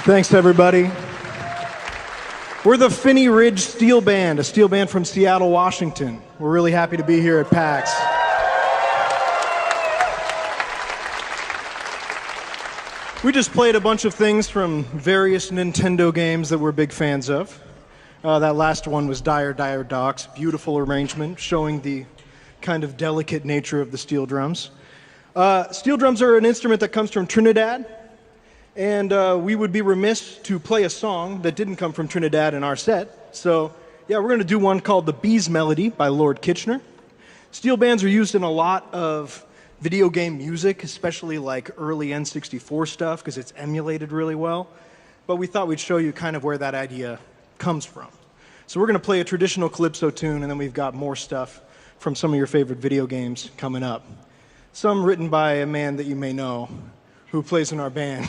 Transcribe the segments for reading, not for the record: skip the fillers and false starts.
Thanks, everybody. We're the Phinney Ridge Steel Band, a steel band from Seattle, Washington. We're really happy to be here at PAX. We just played a bunch of things from various Nintendo games that we're big fans of. That last one was Dire Dire Docks, beautiful arrangement, showing the kind of delicate nature of the steel drums. Steel drums are an instrument that comes from Trinidad, and we would be remiss to play a song that didn't come from Trinidad in our set. So, yeah, we're going to do one called The Bee's Melody by Lord Kitchener. Steel bands are used in a lot of video game music, especially like early N64 stuff, because it's emulated really well. But we thought we'd show you kind of where that idea comes from. So we're going to play a traditional calypso tune, and then we've got more stuff from some of your favorite video games coming up. Some written by a man that you may know who plays in our band.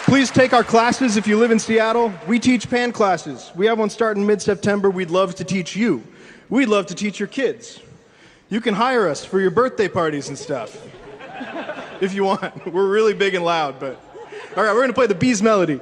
Please take our classes if you live in Seattle. We teach band classes. We have one starting mid-September. We'd love to teach you. We'd love to teach your kids. You can hire us for your birthday parties and stuff if you want. We're really big and loud, but all right, we're going to play The Bee's Melody.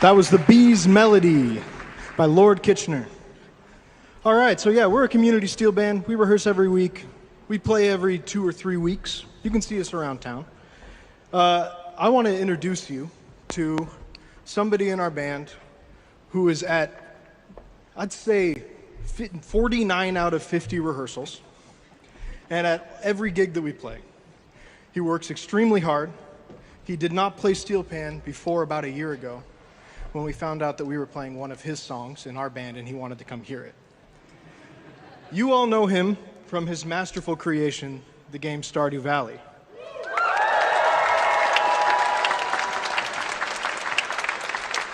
That was The Bee's Melody by Lord Kitchener. All right, so yeah, we're a community steel band. We rehearse every week. We play every 2 or 3 weeks. You can see us around town. I want to introduce you to somebody in our band who is at, I'd say, 49 out of 50 rehearsals, and at every gig that we play. He works extremely hard. He did not play steel pan before about a year ago when we found out that we were playing one of his songs in our band and he wanted to come hear it. You all know him from his masterful creation, the game Stardew Valley.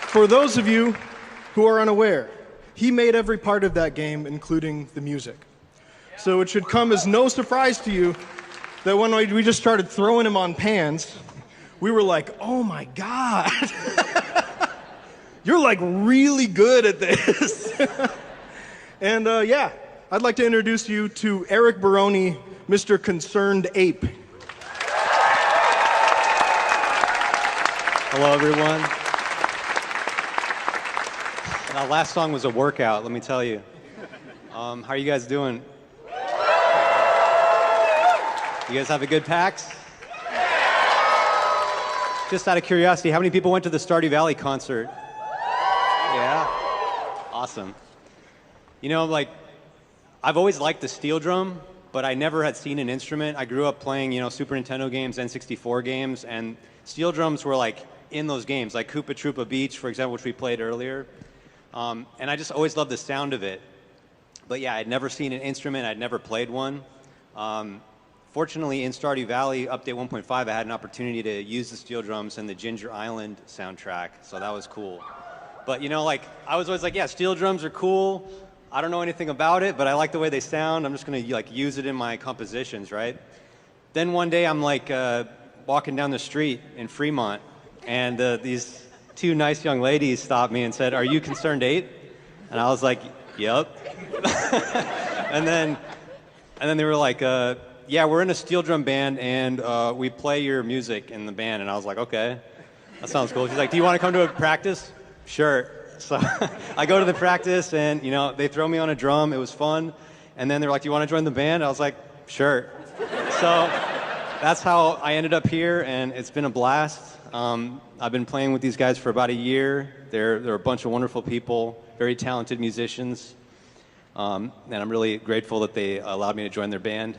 For those of you who are unaware, he made every part of that game, including the music. So it should come as no surprise to you that when we just started throwing him on pans, we were like, oh my God, you're like really good at this. And yeah, I'd like to introduce you to Eric Baroni, Mr. ConcernedApe. Hello, everyone. That last song was a workout, let me tell you. How are you guys doing? You guys have a good PAX? Just out of curiosity, how many people went to the Stardew Valley concert? Yeah? Awesome. You know, like, I've always liked the steel drum, but I never had seen an instrument. I grew up playing, you know, Super Nintendo games, N64 games, and steel drums were like in those games, like Koopa Troopa Beach, for example, which we played earlier. And I just always loved the sound of it. But yeah, I'd never seen an instrument, I'd never played one. Fortunately, in Stardew Valley, Update 1.5, I had an opportunity to use the steel drums in the Ginger Island soundtrack, so that was cool. But you know, like, I was always like, yeah, steel drums are cool. I don't know anything about it, but I like the way they sound. I'm just gonna like use it in my compositions, right? Then one day I'm like walking down the street in Fremont, and these two nice young ladies stopped me and said, "Are you ConcernedApe?" And I was like, "Yep." and then they were like, "Yeah, we're in a steel drum band, and we play your music in the band." And I was like, "Okay, that sounds cool." She's like, "Do you want to come to a practice?" Sure. So I go to the practice, and you know, they throw me on a drum. It was fun. And then they're like, "Do you want to join the band?" I was like, "Sure." So that's how I ended up here, and it's been a blast. I've been playing with these guys for about a year. They're a bunch of wonderful people, very talented musicians, and I'm really grateful that they allowed me to join their band.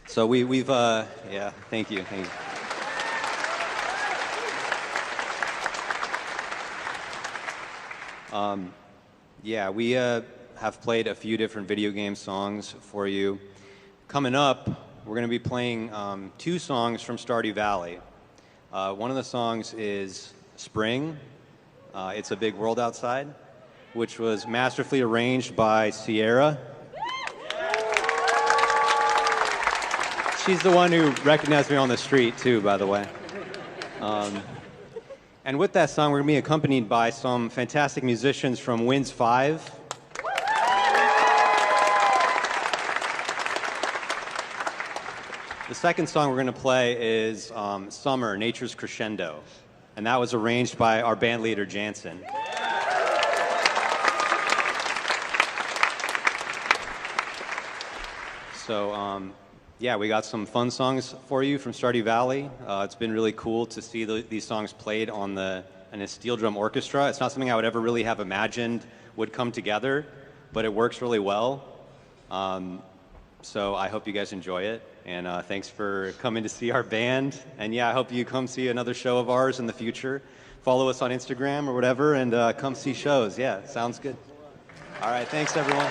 So we've yeah, thank you. Yeah, we have played a few different video game songs for you. Coming up, we're going to be playing 2 songs from Stardew Valley. One of the songs is Spring, It's a Big World Outside, which was masterfully arranged by Sierra. She's the one who recognized me on the street, too, by the way. And with that song, we're going to be accompanied by some fantastic musicians from Wins 5. The second song we're going to play is Summer, Nature's Crescendo. And that was arranged by our band leader, Jansen. So, yeah, we got some fun songs for you from Stardew Valley. It's been really cool to see these songs played in a steel drum orchestra. It's not something I would ever really have imagined would come together, but it works really well. So I hope you guys enjoy it, and thanks for coming to see our band. And yeah, I hope you come see another show of ours in the future. Follow us on Instagram or whatever, and come see shows. Yeah, sounds good. All right, thanks everyone.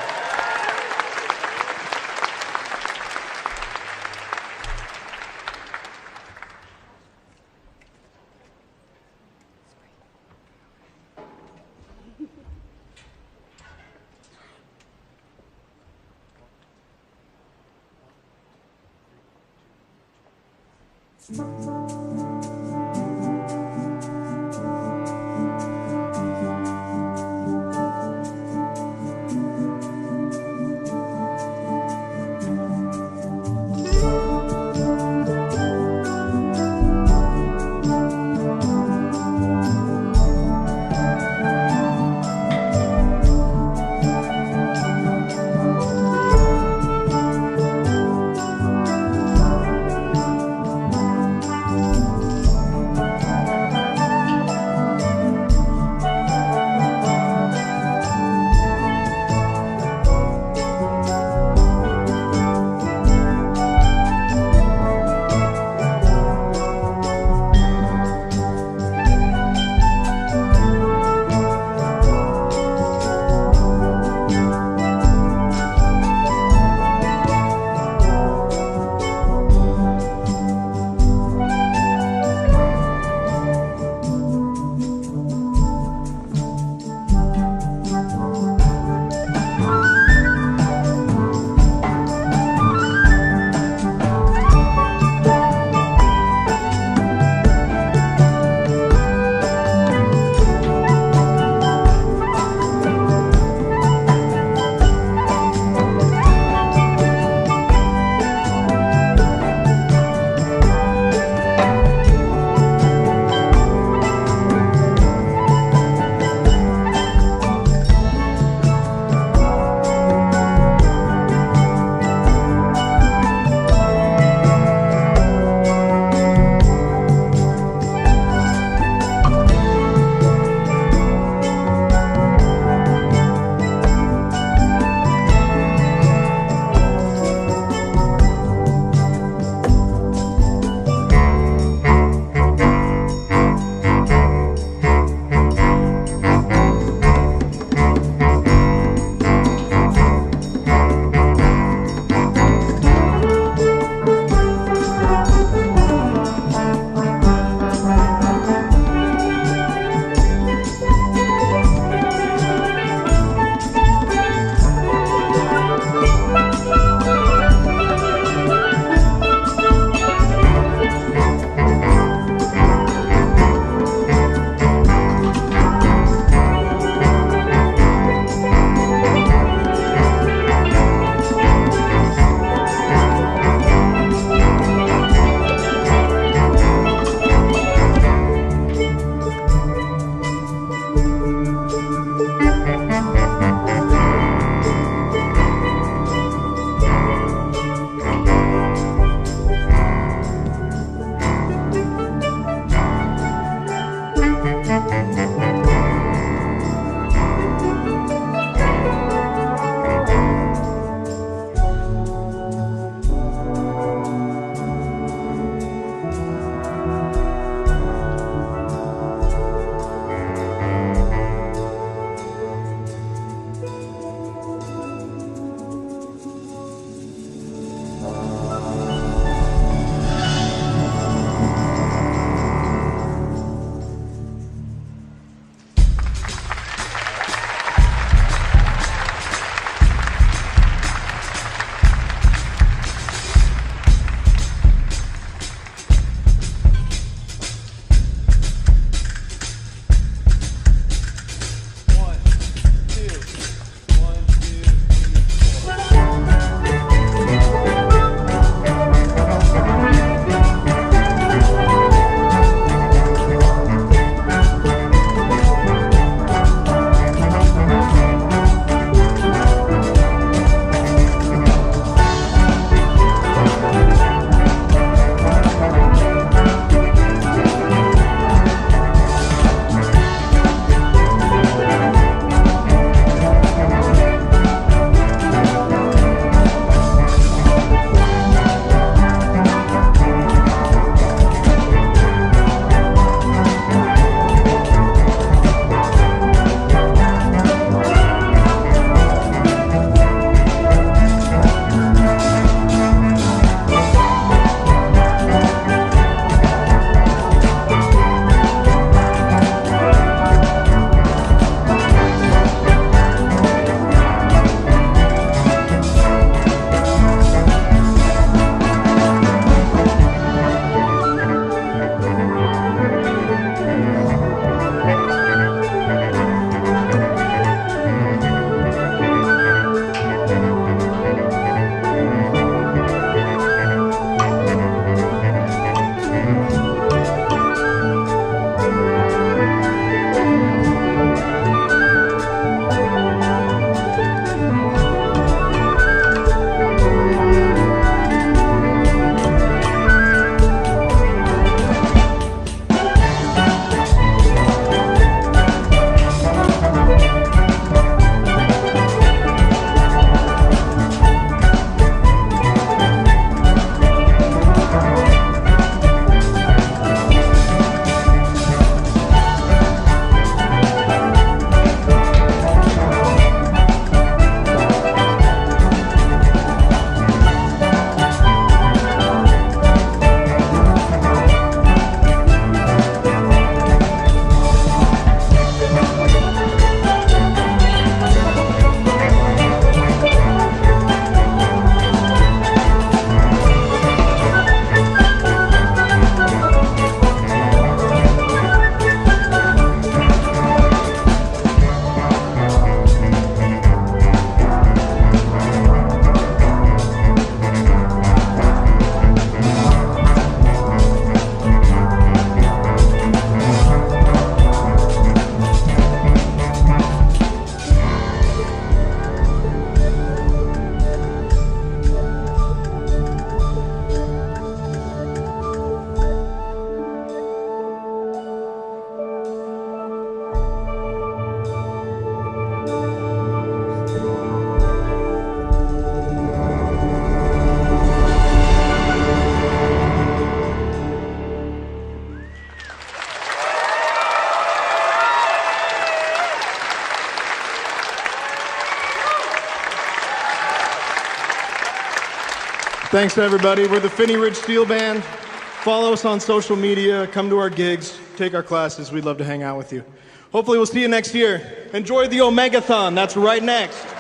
Thanks to everybody. We're the Phinney Ridge Steel Band. Follow us on social media. Come to our gigs. Take our classes. We'd love to hang out with you. Hopefully we'll see you next year. Enjoy the Omegathon. That's right next.